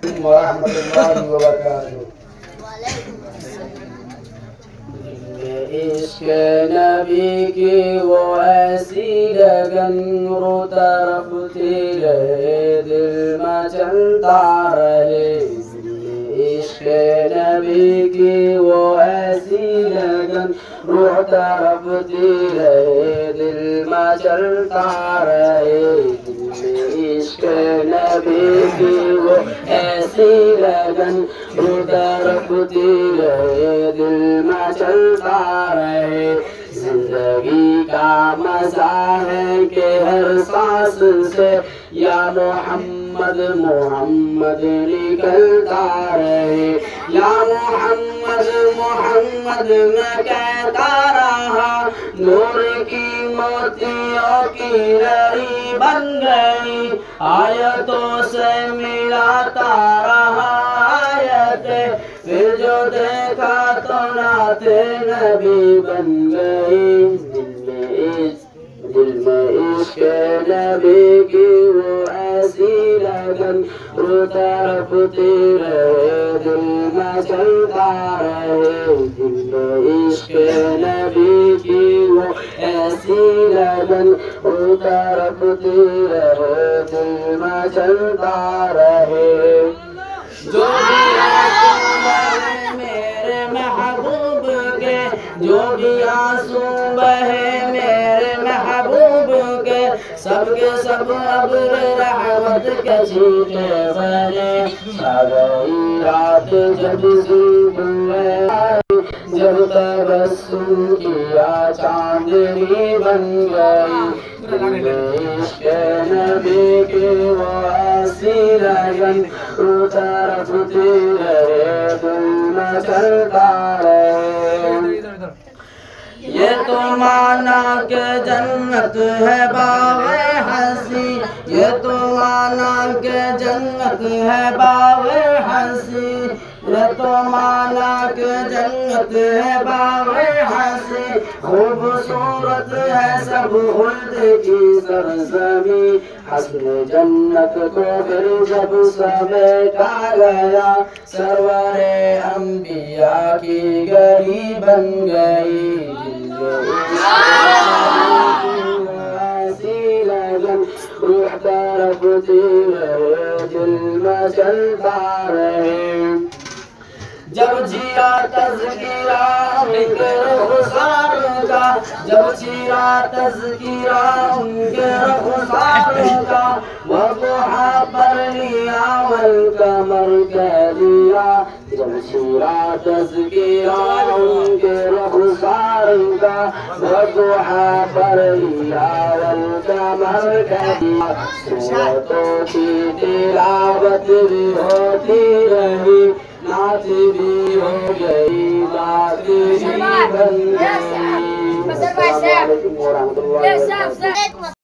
ورحمۃ اللہ وبرکاتہ۔ عشق نبی کی وہ ایسی لگن رو طرف تیرے دل میں چلتا رہے۔ عشق نبی کی وہ ایسی لگن روح طرف تیرے دل میں چلتا رہے۔ عشق نبی کی وہ ایسی لگن روح طرف تیرے دل میں چلتا رہے۔ زندگی کا مزہ ہے کہ ہر سانس سے یا محمد محمد نکلتا رہے۔ یا محمد محمد میں کہتا رہا، نور کی موتیوں کی لڑی بن گئی۔ آیتوں سے ملاتا رہا آیتیں، پھر جو دیکھا تو نعت نبی بن گئی۔ دل میں عشق نبی کی وہ ایسی لگن رو طرف تیرے دل میں چلتا رہے۔ دل میں عشق نبی کی وہ ایسی لگن رو طرف تیرے دل میں چلتا رہے۔ جو بھی آنسو بہے میرے محبوب کے، جو بھی آنسو بہے میرے محبوب کے، سب کے سب ابر رحمت کے چھینٹے بنے۔ آ گئی رات جب زندگی آئی، جب تبسم کیا چاندنی بن گئی۔ عشق نبی کی وہ ایسی لگن رو طرف تیرے دل میں چلتا رہے۔ یہ تو مانا کہ جنت ہے باغ ہنسی، یہ تو مانا کہ جنت ہے باغ ہنسی، یہ تو مانا کہ جنت ہے باغ ہنسی۔ خوبصورت ہے سب خلد کی سرزمین، حسن جنت کو پھر جب سمیٹا گیا، سرور انبیاء کی گلی بن گئی۔ ایسی لگن روح طرف تیرے دل میں چلتا رہے۔ جب جیا تذکرہ ان کے رخسار کا، جب جیا تذکرہ ان کے رخسار کا، وضحا پر لیا والقمر کہہ دیا۔ جب جیا تذکرہ ان کے رخسار کا، وضحا پر لیا والقمر کہہ دیا۔ سورتوں کی تلاوت بھی ہوتی رہی، نعت بھی ہو گئی، نعت بھی بن گئی۔ السلام علیکم ورحمۃ اللہ وبرکاتہ۔